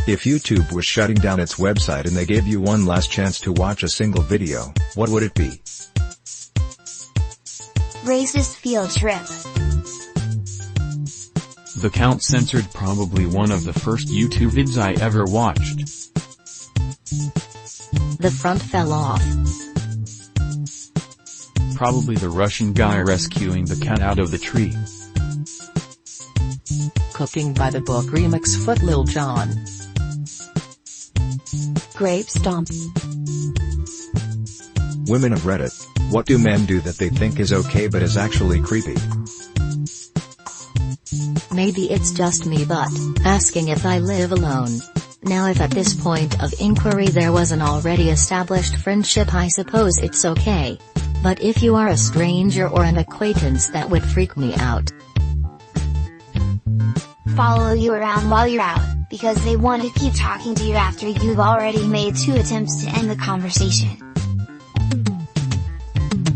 If YouTube was shutting down its website and they gave you one last chance to watch a single video, what would it be? Racist field trip. The count censored probably one of the first YouTube vids I ever watched. The front fell off. Probably the Russian guy rescuing the cat out of the tree. Cooking by the Book remix Foot Lil Jon. Grape stomp. Women of Reddit, what do men do that they think is okay but is actually creepy? Maybe it's just me, but asking if I live alone. Now if at this point of inquiry there was an already established friendship, I suppose it's okay. But if you are a stranger or an acquaintance, that would freak me out. Follow you around while you're out, because they want to keep talking to you after you've already made 2 attempts to end the conversation.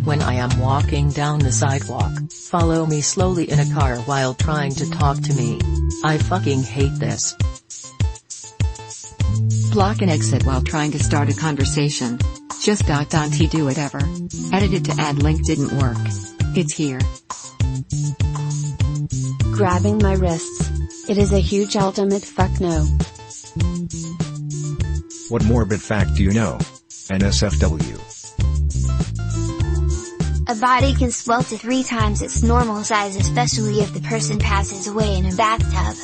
When I am walking down the sidewalk, follow me slowly in a car while trying to talk to me. I fucking hate this. Block and exit while trying to start a conversation. Just .t do whatever. Edited to add link didn't work. It's here. Grabbing my wrists. It is a huge ultimate fuck no. What morbid fact do you know? NSFW. A body can swell to 3 times its normal size, especially if the person passes away in a bathtub.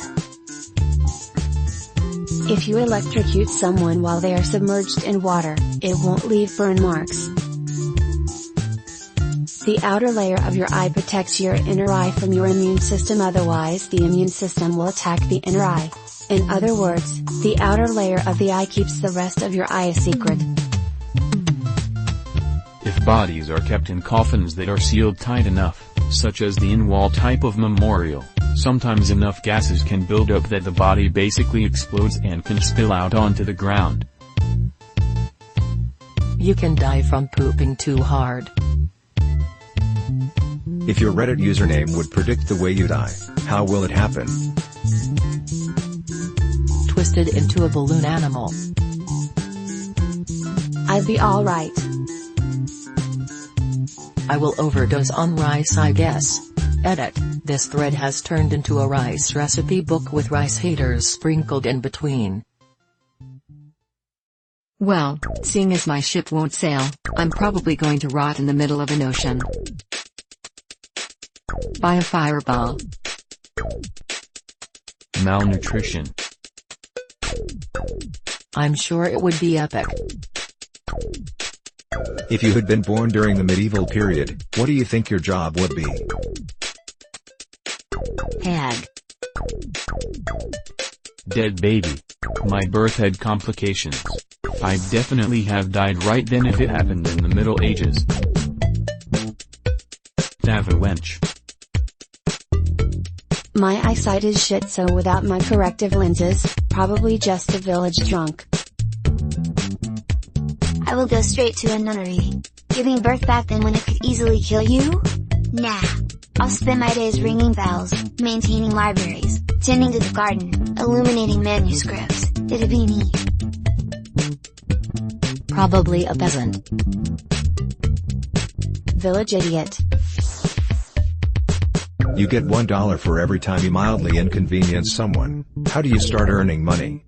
If you electrocute someone while they are submerged in water, it won't leave burn marks. The outer layer of your eye protects your inner eye from your immune system, otherwise the immune system will attack the inner eye. In other words, the outer layer of the eye keeps the rest of your eye a secret. If bodies are kept in coffins that are sealed tight enough, such as the in-wall type of memorial, sometimes enough gases can build up that the body basically explodes and can spill out onto the ground. You can die from pooping too hard. If your Reddit username would predict the way you die, how will it happen? Twisted into a balloon animal. I'd be alright. I will overdose on rice, I guess. Edit, this thread has turned into a rice recipe book with rice haters sprinkled in between. Well, seeing as my ship won't sail, I'm probably going to rot in the middle of an ocean. By a fireball. Malnutrition. I'm sure it would be epic. If you had been born during the medieval period, what do you think your job would be? Hag. Dead baby. My birth had complications. I'd definitely have died right then if it happened in the Middle Ages. Have a wench. My eyesight is shit, so without my corrective lenses, probably just a village drunk. I will go straight to a nunnery. Giving birth back then when it could easily kill you? Nah. I'll spend my days ringing bells, maintaining libraries, tending to the garden, illuminating manuscripts. It'd be neat. Probably a peasant. Village idiot. You get $1 for every time you mildly inconvenience someone. How do you start earning money?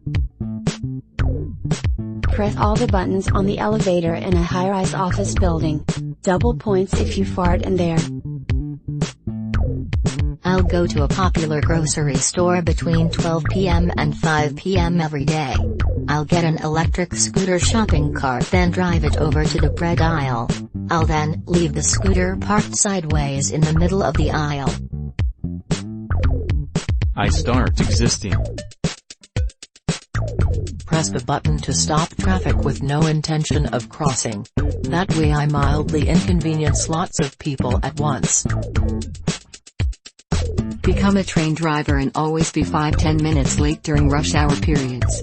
Press all the buttons on the elevator in a high-rise office building. Double points if you fart in there. I'll go to a popular grocery store between 12 p.m. and 5 p.m. every day. I'll get an electric scooter shopping cart, then drive it over to the bread aisle. I'll then leave the scooter parked sideways in the middle of the aisle. I start existing. Press the button to stop traffic with no intention of crossing. That way I mildly inconvenience lots of people at once. Become a train driver and always be 5-10 minutes late during rush hour periods.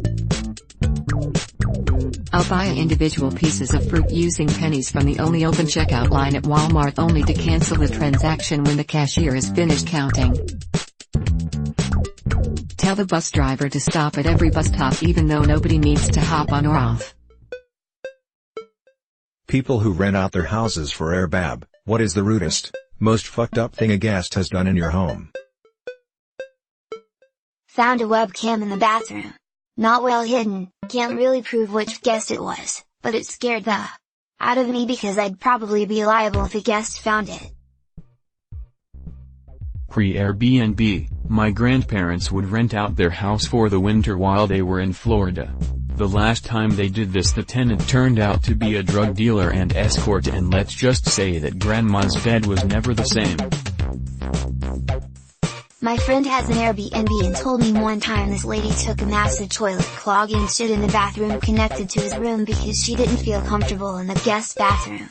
I'll buy individual pieces of fruit using pennies from the only open checkout line at Walmart, only to cancel the transaction when the cashier is finished counting. Tell the bus driver to stop at every bus stop even though nobody needs to hop on or off. People who rent out their houses for Air BaB, what is the rudest, most fucked up thing a guest has done in your home? Found a webcam in the bathroom. Not well hidden, can't really prove which guest it was, but it scared the out of me because I'd probably be liable if a guest found it. Pre-Airbnb, my grandparents would rent out their house for the winter while they were in Florida. The last time they did this, the tenant turned out to be a drug dealer and escort, and let's just say that grandma's bed was never the same. My friend has an Airbnb and told me one time this lady took a massive toilet clog and shit in the bathroom connected to his room because she didn't feel comfortable in the guest bathroom.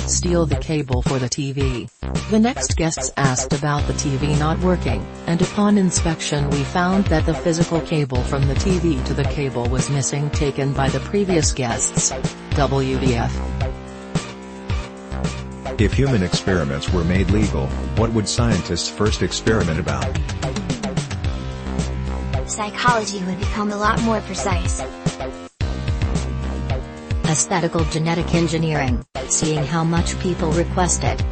Steal the cable for the TV. The next guests asked about the TV not working, and upon inspection we found that the physical cable from the TV to the cable was missing, taken by the previous guests. WTF. If human experiments were made legal, what would scientists first experiment about? Psychology would become a lot more precise. Aesthetical genetic engineering, seeing how much people request it.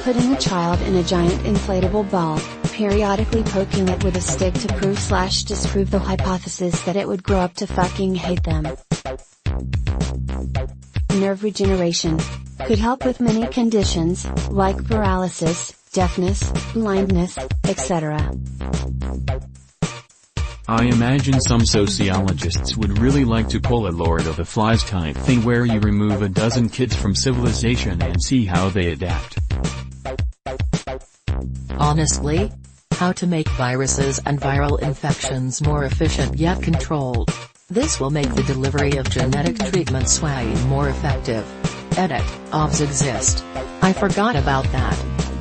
Putting a child in a giant inflatable ball, periodically poking it with a stick to prove/disprove the hypothesis that it would grow up to fucking hate them. Nerve regeneration. Could help with many conditions, like paralysis, deafness, blindness, etc. I imagine some sociologists would really like to pull a Lord of the Flies type thing where you remove a dozen kids from civilization and see how they adapt. Honestly? How to make viruses and viral infections more efficient yet controlled. This will make the delivery of genetic treatments way more effective. Edit, OBS exist. I forgot about that.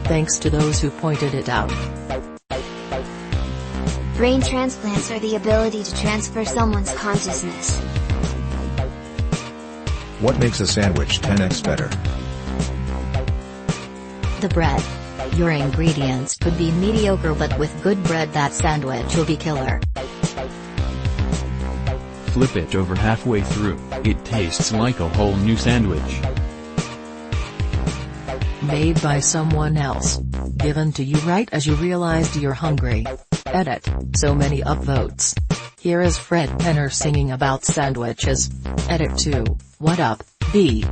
Thanks to those who pointed it out. Brain transplants are the ability to transfer someone's consciousness. What makes a sandwich 10x better? The bread. Your ingredients could be mediocre, but with good bread that sandwich will be killer. Flip it over halfway through, it tastes like a whole new sandwich. Made by someone else. Given to you right as you realized you're hungry. Edit, so many upvotes. Here is Fred Penner singing about sandwiches. Edit 2, what up, B?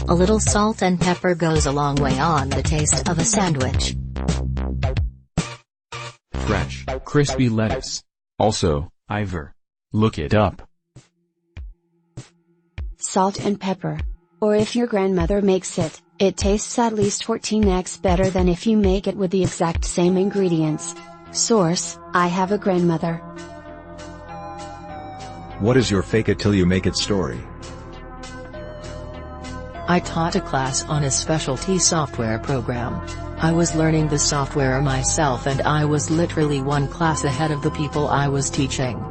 A little salt and pepper goes a long way on the taste of a sandwich. Fresh, crispy lettuce. Also, Ivor. Look it up. Salt and pepper. Or if your grandmother makes it, it tastes at least 14x better than if you make it with the exact same ingredients. Source, I have a grandmother. What is your fake it till you make it story? I taught a class on a specialty software program. I was learning the software myself and I was literally one class ahead of the people I was teaching.